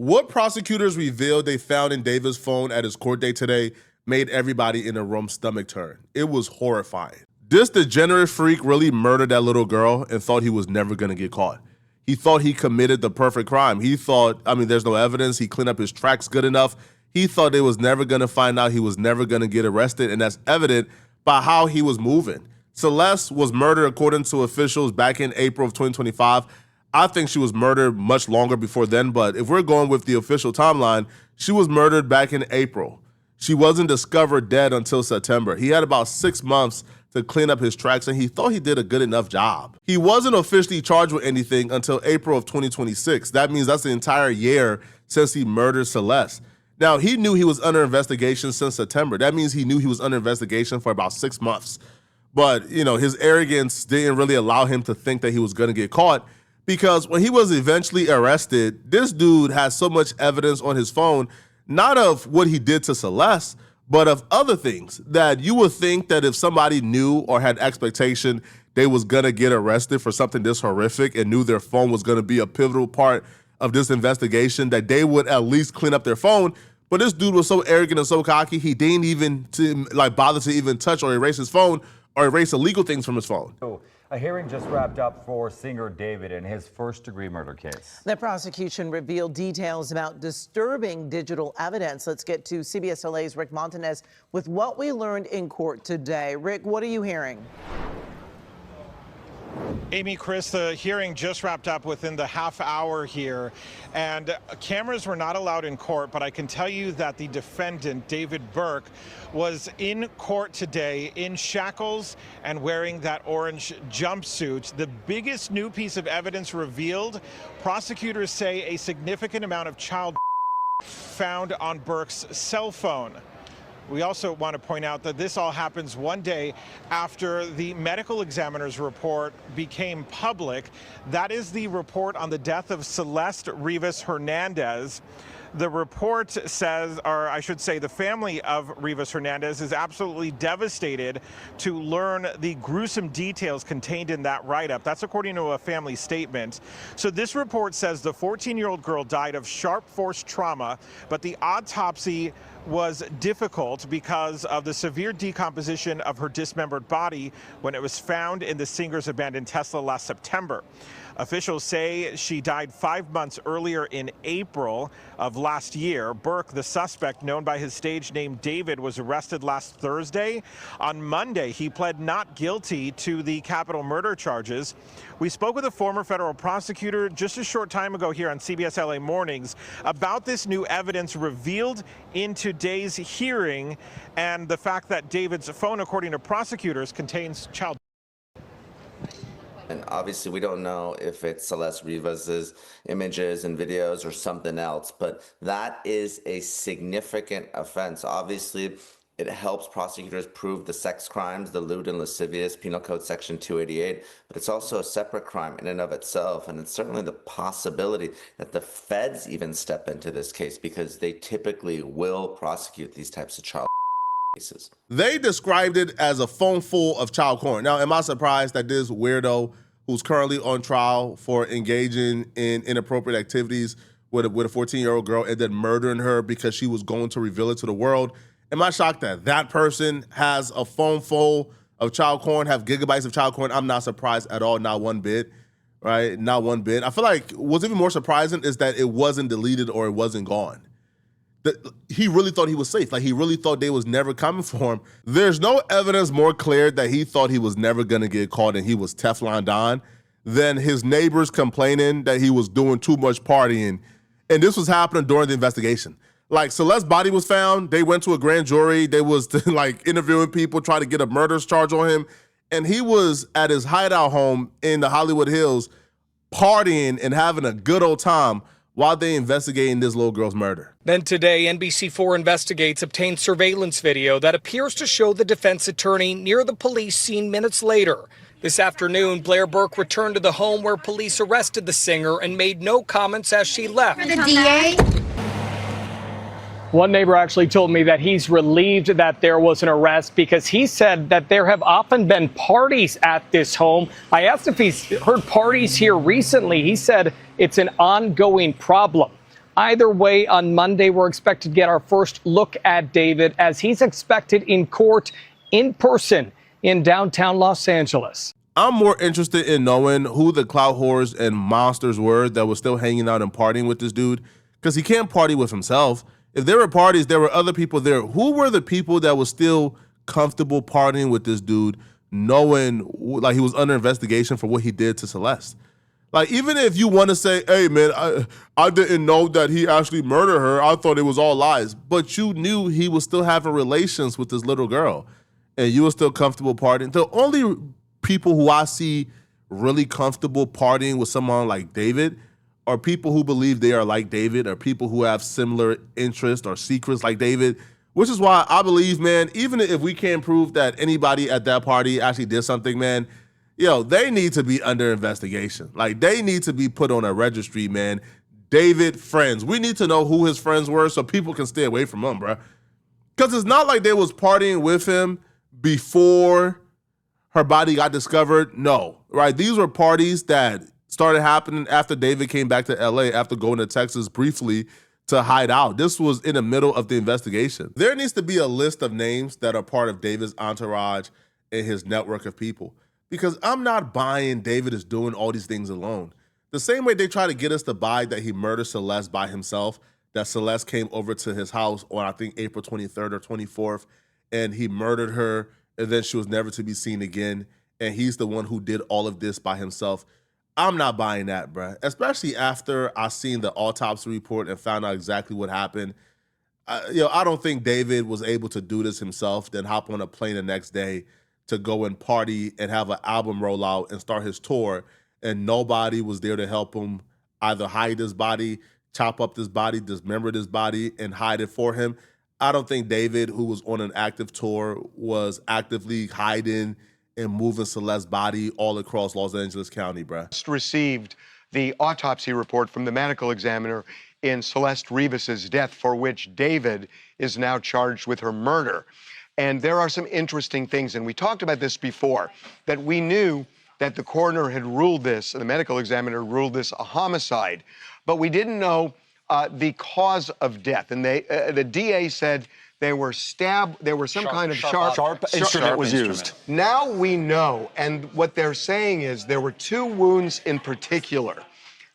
What prosecutors revealed they found in David's phone at his court date today made everybody in the room stomach turn. It was horrifying. This degenerate freak really murdered that little girl and thought he was never gonna get caught. He thought he committed the perfect crime. He thought, there's no evidence. He cleaned up his tracks good enough. He thought they was never gonna find out. He was never gonna get arrested, and that's evident by how he was moving. Celeste was murdered according to officials back in April of 2025. I think she was murdered much longer before then, but if we're going with the official timeline, she was murdered back in April. She wasn't discovered dead until September. He had about 6 months to clean up his tracks, and he thought he did a good enough job. He wasn't officially charged with anything until April of 2026. That means that's the entire year since he murdered Celeste. Now, he knew he was under investigation since September. That means he knew he was under investigation for about 6 months. But, his arrogance didn't really allow him to think that he was gonna get caught, because when he was eventually arrested, this dude has so much evidence on his phone, not of what he did to Celeste, but of other things that you would think that if somebody knew or had expectation they was gonna get arrested for something this horrific and knew their phone was gonna be a pivotal part of this investigation, that they would at least clean up their phone. But this dude was so arrogant and so cocky, he didn't even bother to even touch or erase his phone or erase illegal things from his phone. A hearing just wrapped up for singer David in his first-degree murder case. The prosecution revealed details about disturbing digital evidence. Let's get to CBS LA's Rick Montanez with what we learned in court today. Rick, what are you hearing? Amy, Chris, the hearing just wrapped up within the half hour here, and cameras were not allowed in court, but I can tell you that the defendant, David Burke, was in court today in shackles and wearing that orange jumpsuit. The biggest new piece of evidence revealed, prosecutors say a significant amount of child found on Burke's cell phone. We also want to point out that this all happens one day after the medical examiner's report became public. That is the report on the death of Celeste Rivas Hernandez. The report says, or I should say the family of Rivas Hernandez is absolutely devastated to learn the gruesome details contained in that write-up. That's according to a family statement. So this report says the 14-year-old girl died of sharp force trauma, but the autopsy was difficult because of the severe decomposition of her dismembered body when it was found in the singer's abandoned Tesla last September. Officials say she died 5 months earlier in April of last year. Burke, the suspect known by his stage name David, was arrested last Thursday. On Monday, he pled not guilty to the capital murder charges. We spoke with a former federal prosecutor just a short time ago here on CBS LA Mornings about this new evidence revealed in today's hearing and the fact that David's phone, according to prosecutors, contains child. And obviously, we don't know if it's Celeste Rivas's images and videos or something else, but that is a significant offense. Obviously, it helps prosecutors prove the sex crimes, the lewd and lascivious, Penal Code Section 288, but it's also a separate crime in and of itself. And it's certainly the possibility that the feds even step into this case because they typically will prosecute these types of child cases. They described it as a phone full of child porn. Now, am I surprised that this weirdo who's currently on trial for engaging in inappropriate activities with a 14-year-old girl and then murdering her because she was going to reveal it to the world, am I shocked that that person has a phone full of child porn, have gigabytes of child porn? I'm not surprised at all, not one bit, right? Not one bit. I feel like what's even more surprising is that it wasn't deleted or it wasn't gone. He really thought he was safe. Like, he really thought they was never coming for him. There's no evidence more clear that he thought he was never gonna get caught and he was Teflon Don than his neighbors complaining that he was doing too much partying. And this was happening during the investigation. Like, Celeste's body was found. They went to a grand jury. They was like interviewing people, trying to get a murder's charge on him. And he was at his hideout home in the Hollywood Hills partying and having a good old time while they investigating this little girl's murder. Then today, NBC4 Investigates obtained surveillance video that appears to show the defense attorney near the police scene minutes later. This afternoon, Blair Burke returned to the home where police arrested the singer and made no comments as she left. For the DA? One neighbor actually told me that he's relieved that there was an arrest because he said that there have often been parties at this home. I asked if he's heard parties here recently. He said it's an ongoing problem. Either way, on Monday, we're expected to get our first look at David as he's expected in court in person in downtown Los Angeles. I'm more interested in knowing who the clout whores and monsters were that were still hanging out and partying with this dude, because he can't party with himself. If there were parties, there were other people there. Who were the people that were still comfortable partying with this dude, knowing like he was under investigation for what he did to Celeste? Like, even if you want to say, hey, man, I didn't know that he actually murdered her. I thought it was all lies. But you knew he was still having relations with this little girl, and you were still comfortable partying. The only people who I see really comfortable partying with someone like David are people who believe they are like David, or people who have similar interests or secrets like David, which is why I believe, man, even if we can't prove that anybody at that party actually did something, man, they need to be under investigation. Like, they need to be put on a registry, man. David friends. We need to know who his friends were so people can stay away from him, bro. Because it's not like they was partying with him before her body got discovered. No, right? These were parties that started happening after David came back to LA after going to Texas briefly to hide out. This was in the middle of the investigation. There needs to be a list of names that are part of David's entourage and his network of people, because I'm not buying David is doing all these things alone. The same way they try to get us to buy that he murdered Celeste by himself, that Celeste came over to his house on, I think, April 23rd or 24th, and he murdered her, and then she was never to be seen again, and he's the one who did all of this by himself. I'm not buying that, bruh. Especially after I seen the autopsy report and found out exactly what happened. I don't think David was able to do this himself, then hop on a plane the next day to go and party and have an album rollout and start his tour, and nobody was there to help him either hide his body, chop up this body, dismember this body, and hide it for him. I don't think David, who was on an active tour, was actively hiding and moving Celeste's body all across Los Angeles County, bruh. Just received the autopsy report from the medical examiner in Celeste Rivas's death, for which David is now charged with her murder. And there are some interesting things, and we talked about this before, that we knew that the coroner had ruled this, the medical examiner ruled this a homicide, but we didn't know the cause of death. And the DA said they were stabbed, there was some kind of sharp instrument was used. Now we know, and what they're saying is there were two wounds in particular,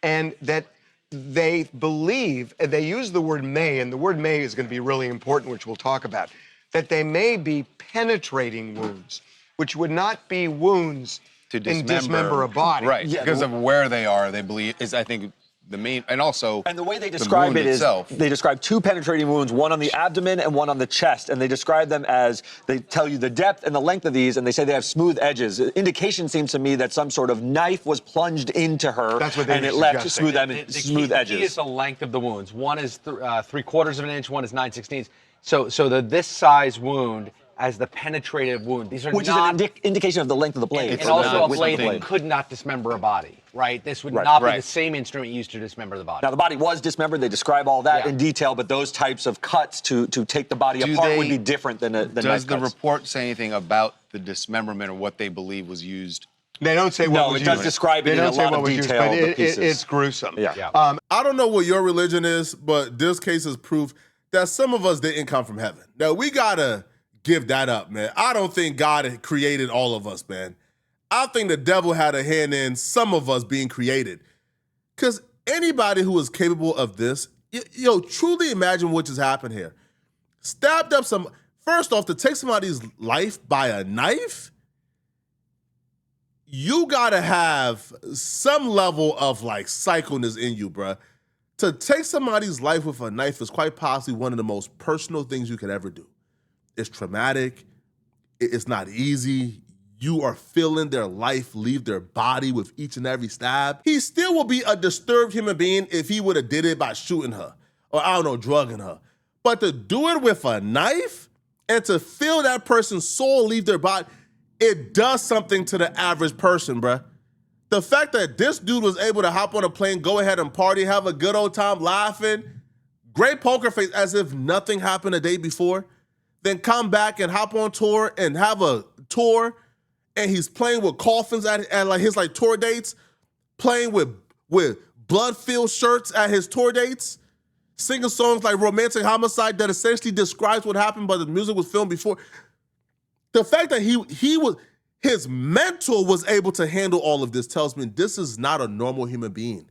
and that they believe, and they use the word may, and the word may is going to be really important, which we'll talk about, that they may be penetrating wounds, which would not be wounds to dismember a body. Right, yeah, because of where they are, they believe, is I think the main, and also and the way they describe it is they describe two penetrating wounds, one on the abdomen and one on the chest, and they describe them as, they tell you the depth and the length of these, and they say they have smooth edges. Indication seems to me that some sort of knife was plunged into her, and it left smooth edges. The key is the length of the wounds. One is 3/4 of an inch, one is 9/16. So this size wound as the penetrative wound. These are which not, is an indication of the length of the blade. And also a blade that could not dismember a body, right? This would not be the same instrument used to dismember the body. Now, the body was dismembered. They describe all that in detail, but those types of cuts to take the body apart would be different than knife cuts. Does the report say anything about the dismemberment or what they believe was used? They don't say what was used. No, it does describe it in a lot of detail. But it's gruesome. Yeah. I don't know what your religion is, but this case is proof that some of us didn't come from heaven. Now, we gotta give that up, man. I don't think God created all of us, man. I think the devil had a hand in some of us being created. Because anybody who is capable of this, truly imagine what just happened here. Stabbed up first off, to take somebody's life by a knife, you gotta have some level of psycheness in you, bruh. To take somebody's life with a knife is quite possibly one of the most personal things you could ever do. It's traumatic. It's not easy. You are feeling their life leave their body with each and every stab. He still will be a disturbed human being if he would have did it by shooting her or, drugging her. But to do it with a knife and to feel that person's soul leave their body, it does something to the average person, bruh. The fact that this dude was able to hop on a plane, go ahead and party, have a good old time laughing, great poker face as if nothing happened the day before, then come back and hop on tour and have a tour, and he's playing with coffins at his tour dates, playing with blood-filled shirts at his tour dates. singing songs like Romantic Homicide that essentially describes what happened, but the music was filmed before. The fact that his mentor was able to handle all of this tells me this is not a normal human being.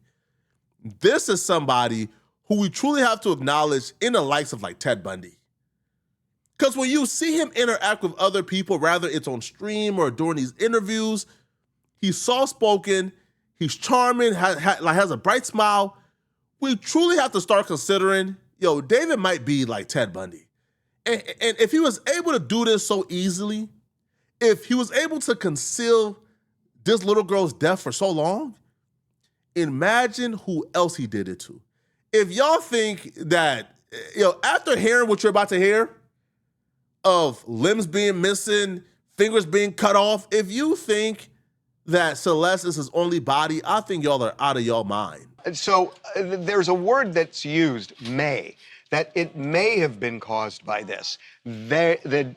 This is somebody who we truly have to acknowledge in the likes of like Ted Bundy. Because when you see him interact with other people, rather it's on stream or during these interviews, he's soft-spoken, he's charming, has a bright smile. We truly have to start considering, yo, David might be like Ted Bundy. And if he was able to do this so easily, if he was able to conceal this little girl's death for so long, imagine who else he did it to. If y'all think that, after hearing what you're about to hear, of limbs being missing, fingers being cut off, if you think that Celeste is his only body, I think y'all are out of y'all mind. So there's a word that's used, may, that it may have been caused by this. The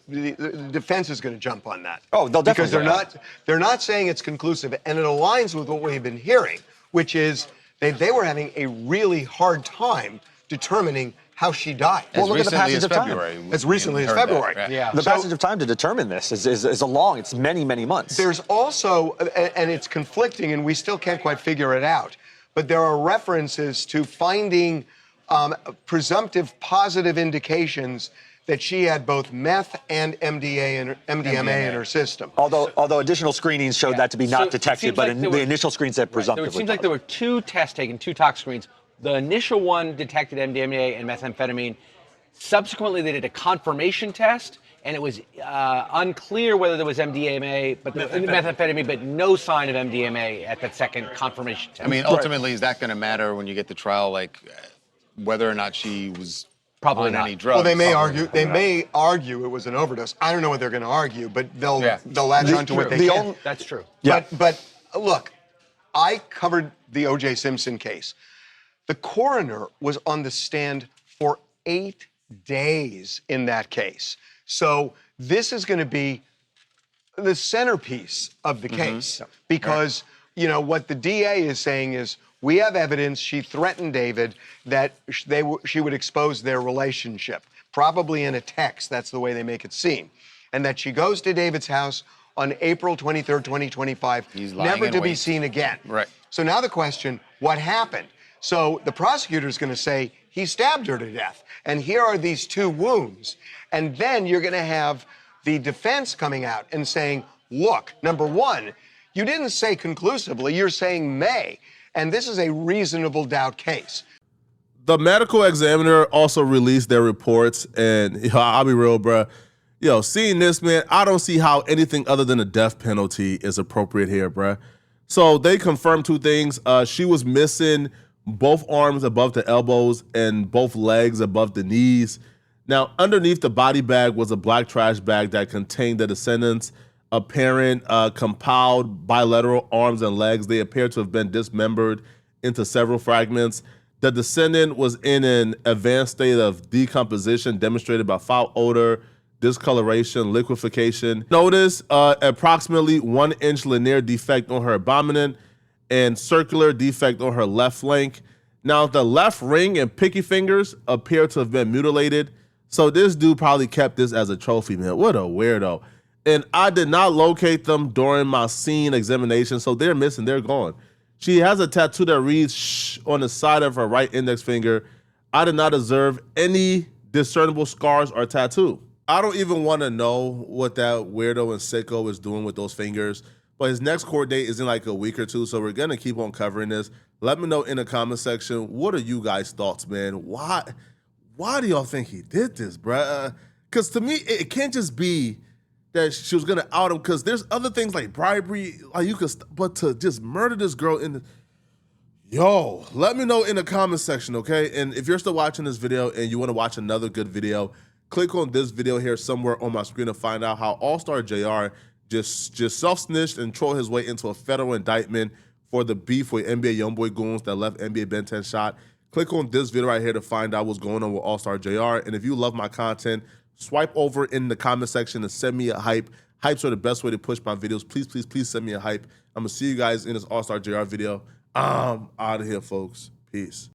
defense is going to jump on that. Oh, they'll definitely. Because they're not saying it's conclusive, and it aligns with what we've been hearing, which is they were having a really hard time determining how she died. Well, look at the passage of time. As recently as February. Yeah. The passage of time to determine this is a long, it's many, many months. There's also, and it's conflicting, and we still can't quite figure it out, but there are references to finding presumptive positive indications that she had both meth and MDMA in her system. Although additional screenings showed that to be not detected, but the initial screen said presumptively. It seems like there were 2 tests taken, 2 tox screens. The initial one detected MDMA and methamphetamine. Subsequently, they did a confirmation test, and it was unclear whether there was methamphetamine, but no sign of MDMA at that second confirmation test. I mean, ultimately, is that going to matter when you get to trial, like whether or not she was probably on not any drugs? Well, they may argue. They may argue it was an overdose. I don't know what they're going to argue, but they'll latch onto what they can. That's true. Yeah. But look, I covered the O.J. Simpson case. The coroner was on the stand for 8 days in that case. So this is going to be the centerpiece of the case because, what the DA is saying is we have evidence she threatened David that she would expose their relationship, probably in a text. That's the way they make it seem. And that she goes to David's house on April 23rd, 2025, never to be seen again. Right. So now the question, what happened? So the prosecutor's going to say he stabbed her to death. And here are these 2 wounds. And then you're going to have the defense coming out and saying, look, number 1, you didn't say conclusively, you're saying may. And this is a reasonable doubt case. The medical examiner also released their reports. And I'll be real, bro. Seeing this, man, I don't see how anything other than a death penalty is appropriate here, bro. So they confirmed 2 things. She was missing both arms above the elbows and both legs above the knees. Now, underneath the body bag was a black trash bag that contained the descendants' apparent compiled bilateral arms and legs. They appear to have been dismembered into several fragments. The descendant was in an advanced state of decomposition demonstrated by foul odor, discoloration, liquefaction. Notice approximately 1-inch linear defect on her abdomen and circular defect on her left flank. Now, the left ring and pinky fingers appear to have been mutilated. So this dude probably kept this as a trophy, man. What a weirdo. And I did not locate them during my scene examination, so they're missing, they're gone. She has a tattoo that reads shh on the side of her right index finger. I did not observe any discernible scars or tattoo. I don't even want to know what that weirdo and sicko is doing with those fingers. But his next court date is in like a week or 2, so we're going to keep on covering this. Let me know in the comment section, what are you guys' thoughts, man? Why do y'all think he did this, bruh? Because to me, it can't just be that she was going to out him, because there's other things like bribery, but to just murder this girl Yo, let me know in the comment section, okay? And if you're still watching this video and you want to watch another good video, click on this video here somewhere on my screen to find out how All-Star JR just self-snitched and trolled his way into a federal indictment for the beef with NBA YoungBoy goons that left NBA Ben 10 shot. Click on this video right here to find out what's going on with All-Star JR. And if you love my content, swipe over in the comment section and send me a hype. Hypes are the best way to push my videos. Please, please, please send me a hype. I'm going to see you guys in this All-Star JR video. I'm out of here, folks. Peace.